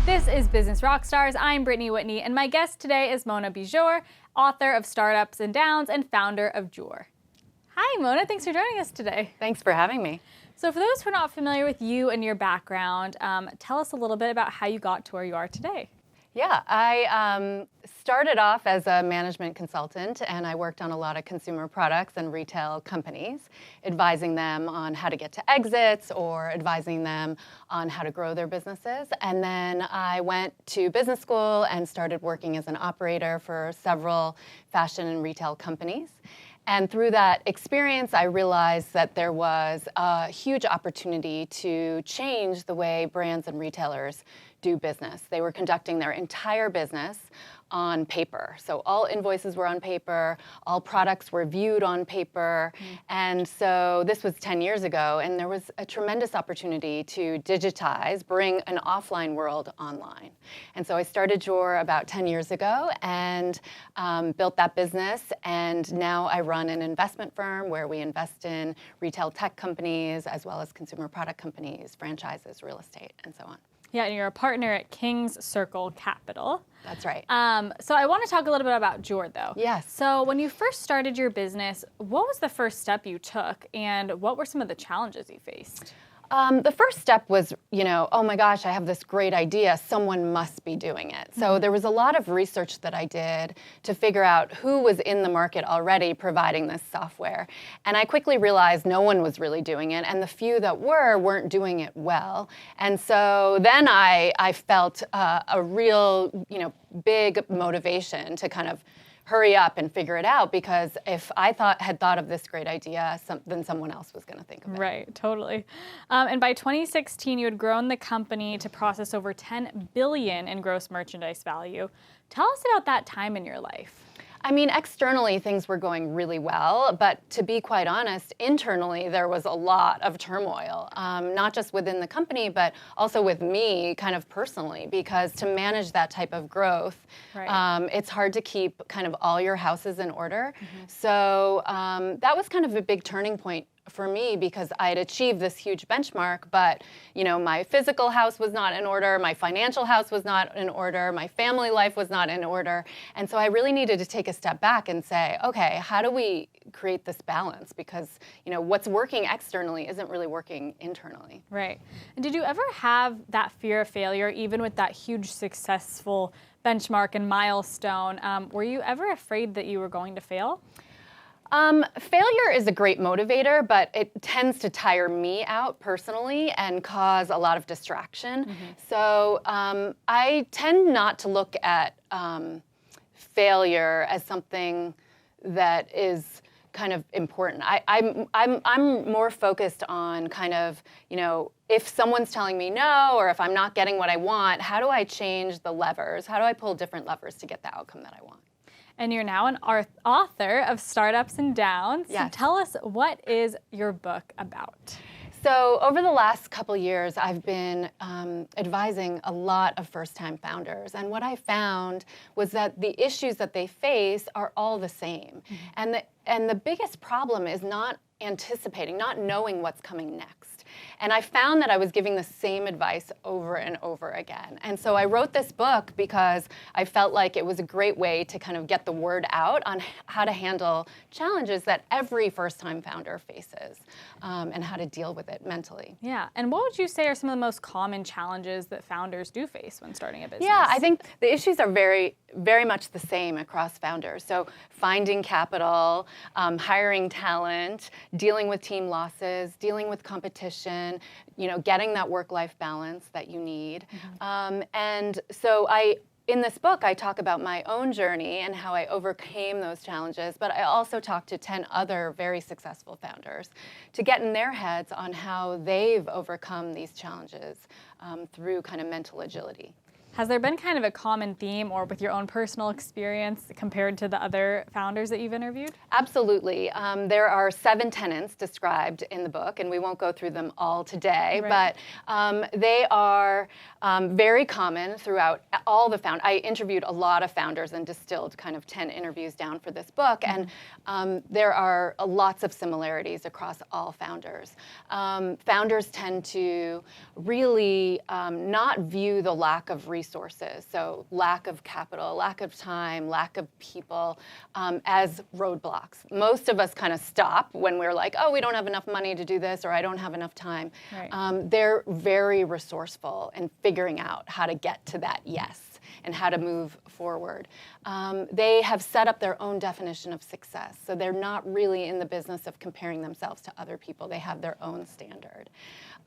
This is Business Rockstars. I'm Brittany Whitney, and my guest today is Mona Bijoor, author of Startups and Downs and founder of Bijoor. Hi, Mona. Thanks for joining us today. Thanks for having me. So for those who are not familiar with you and your background, tell us a little bit about how you got to where you are today. Yeah, I started off as a management consultant, and I worked on a lot of consumer products and retail companies, advising them on how to get to exits or advising them on how to grow their businesses. And then I went to business school and started working as an operator for several fashion and retail companies. And through that experience, I realized that there was a huge opportunity to change the way brands and retailers do business. They were conducting their entire business on paper. So all invoices were on paper, all products were viewed on paper. And so this was 10 years ago, and there was a tremendous opportunity to digitize, bring an offline world online. And so I started Bijoor about 10 years ago and built that business. And now I run an investment firm where we invest in retail tech companies as well as consumer product companies, franchises, real estate, and so on. Yeah, and you're a partner at King's Circle Capital. That's right. So I want to talk a little bit about Bijoor, though. Yes. So when you first started your business, what was the first step you took, and what were some of the challenges you faced? The first step was, oh my gosh, I have this great idea. Someone must be doing it. So there was a lot of research that I did to figure out who was in the market already providing this software. And I quickly realized no one was really doing it, and the few that weren't doing it well. And so then I felt a real, big motivation to kind of hurry up and figure it out, because if I had thought of this great idea, then someone else was going to think of it. Right, totally. And by 2016, you had grown the company to process over $10 billion in gross merchandise value. Tell us about that time in your life. I mean, externally, things were going really well, but to be quite honest, internally, there was a lot of turmoil, not just within the company, but also with me kind of personally, because to manage that type of growth, right. It's hard to keep kind of all your houses in order. So that was kind of a big turning point for me, because I had achieved this huge benchmark, but my physical house was not in order, my financial house was not in order, my family life was not in order. And so I really needed to take a step back and say, okay, how do we create this balance? Because what's working externally isn't really working internally. Right. And did you ever have that fear of failure, even with that huge successful benchmark and milestone? Were you ever afraid that you were going to fail? Failure is a great motivator, but it tends to tire me out personally and cause a lot of distraction. So I tend not to look at failure as something that is kind of important. I'm more focused on kind of, if someone's telling me no, or if I'm not getting what I want, how do I change the levers? How do I pull different levers to get the outcome that I want? And you're now an author of Startups and Downs. Yes. So tell us, what is your book about? So over the last couple years, I've been advising a lot of first-time founders. And what I found was that the issues that they face are all the same. And the biggest problem is not anticipating, not knowing what's coming next. And I found that I was giving the same advice over and over again. And so I wrote this book because I felt like it was a great way to kind of get the word out on how to handle challenges that every first-time founder faces, and how to deal with it mentally. Yeah, and what would you say are some of the most common challenges that founders do face when starting a business? Yeah, I think the issues are very, very much the same across founders. So finding capital, hiring talent, dealing with team losses, dealing with competition, getting that work-life balance that you need. And so in this book, I talk about my own journey and how I overcame those challenges, but I also talk to 10 other very successful founders to get in their heads on how they've overcome these challenges through kind of mental agility. Has there been kind of a common theme or with your own personal experience compared to the other founders that you've interviewed? Absolutely. There are 7 tenets described in the book, and we won't go through them all today, Right. but they are very common throughout all the founders. I interviewed a lot of founders and distilled kind of 10 interviews down for this book, and there are lots of similarities across all founders. Founders tend to really not view the lack of resources, so lack of capital, lack of time, lack of people, as roadblocks. Most of us kind of stop when we're like, oh, we don't have enough money to do this, or I don't have enough time. Right. They're very resourceful in figuring out how to get to that yes and how to move forward. They have set up their own definition of success, so they're not really in the business of comparing themselves to other people. They have their own standard.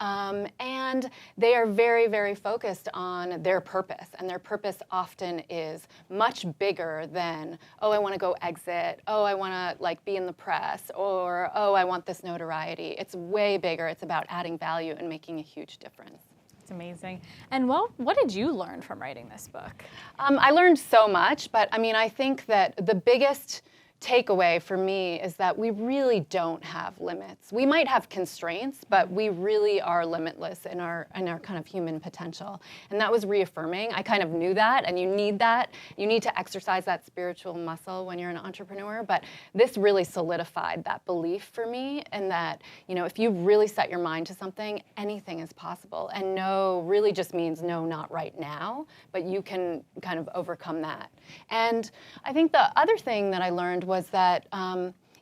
And they are very, very focused on their purpose, and their purpose often is much bigger than, oh, I want to go exit, oh, I want to like be in the press, or oh, I want this notoriety. It's way bigger. It's about adding value and making a huge difference. It's amazing. And what did you learn from writing this book? I learned so much, but I mean, I think that the biggest takeaway for me is that we really don't have limits. We might have constraints, but we really are limitless in our kind of human potential. And that was reaffirming. I kind of knew that, and you need that. You need to exercise that spiritual muscle when you're an entrepreneur, but this really solidified that belief for me, and that, you know, if you really set your mind to something, anything is possible. And no really just means no, not right now, but you can kind of overcome that. And I think the other thing that I learned was that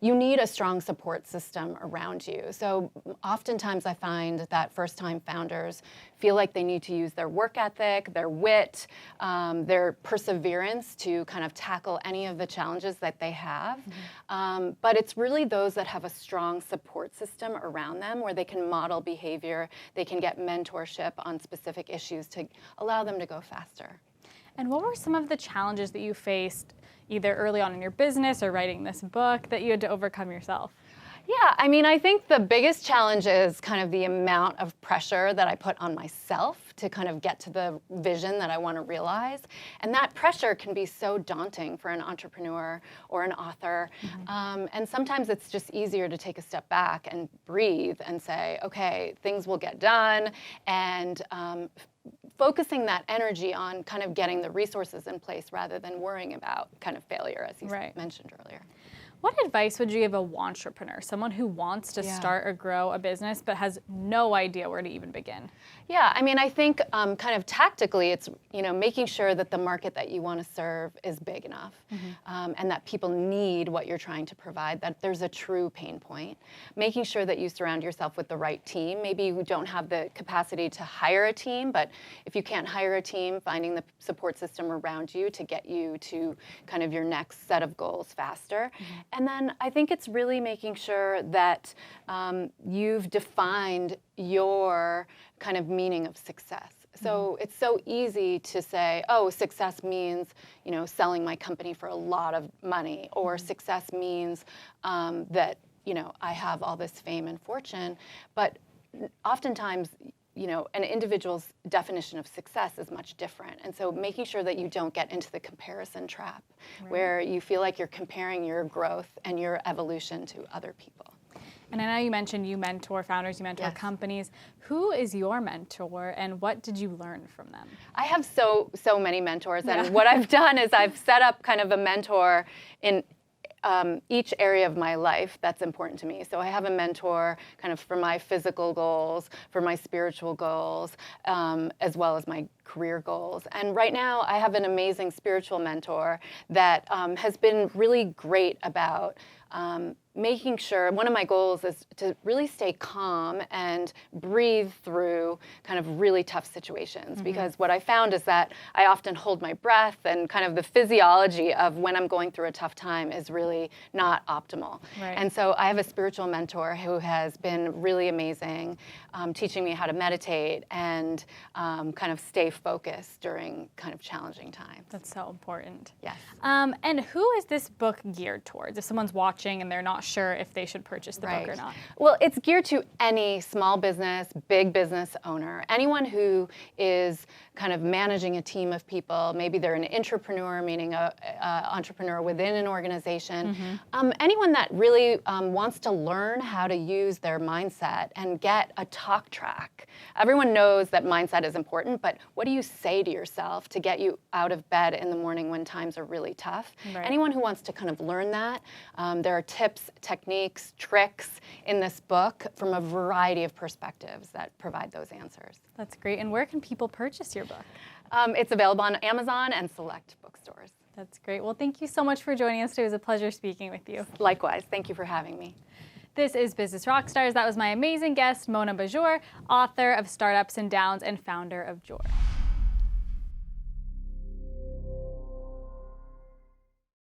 you need a strong support system around you. So oftentimes I find that first-time founders feel like they need to use their work ethic, their wit, their perseverance to kind of tackle any of the challenges that they have. But it's really those that have a strong support system around them where they can model behavior, they can get mentorship on specific issues to allow them to go faster. And what were some of the challenges that you faced either early on in your business or writing this book that you had to overcome yourself? Yeah, I mean, I think the biggest challenge is kind of the amount of pressure that I put on myself to kind of get to the vision that I want to realize. And that pressure can be so daunting for an entrepreneur or an author. And sometimes it's just easier to take a step back and breathe and say, okay, things will get done. And focusing that energy on kind of getting the resources in place rather than worrying about kind of failure, as you mentioned earlier. What advice would you give a wantrepreneur, someone who wants to start or grow a business but has no idea where to even begin? Yeah, I mean, I think kind of tactically, it's, you know, making sure that the market that you want to serve is big enough, and that people need what you're trying to provide, that there's a true pain point. Making sure that you surround yourself with the right team. Maybe you don't have the capacity to hire a team, but if you can't hire a team, finding the support system around you to get you to kind of your next set of goals faster. And then I think it's really making sure that you've defined your kind of meaning of success. So it's so easy to say, oh, success means, you know, selling my company for a lot of money, or success means that, you know, I have all this fame and fortune. But oftentimes, you know, an individual's definition of success is much different. And so making sure that you don't get into the comparison trap where you feel like you're comparing your growth and your evolution to other people. And I know you mentioned you mentor founders, you mentor companies. Who is your mentor, and what did you learn from them? I have so many mentors, and what I've done is I've set up kind of a mentor in each area of my life that's important to me. So I have a mentor kind of for my physical goals, for my spiritual goals, as well as my career goals. And right now I have an amazing spiritual mentor that has been really great about making sure, one of my goals is to really stay calm and breathe through kind of really tough situations. Because what I found is that I often hold my breath, and kind of the physiology of when I'm going through a tough time is really not optimal. And so I have a spiritual mentor who has been really amazing teaching me how to meditate and kind of stay focused during kind of challenging times. That's so important. Yes. And who is this book geared towards? If someone's watching and they're not sure if they should purchase the book or not. Well, it's geared to any small business, big business owner, anyone who is kind of managing a team of people. Maybe they're an entrepreneur, meaning an entrepreneur within an organization. Anyone that really wants to learn how to use their mindset and get a talk track. Everyone knows that mindset is important, but what do you say to yourself to get you out of bed in the morning when times are really tough? Right. Anyone who wants to kind of learn that, there are tips, techniques, tricks in this book from a variety of perspectives that provide those answers. That's great. And where can people purchase your book? It's available on Amazon and select bookstores. That's great. Well, thank you so much for joining us today. It was a pleasure speaking with you. Likewise. Thank you for having me. This is Business Rockstars. That was my amazing guest, Mona Bijoor, author of Startups and Downs and founder of Bijoor.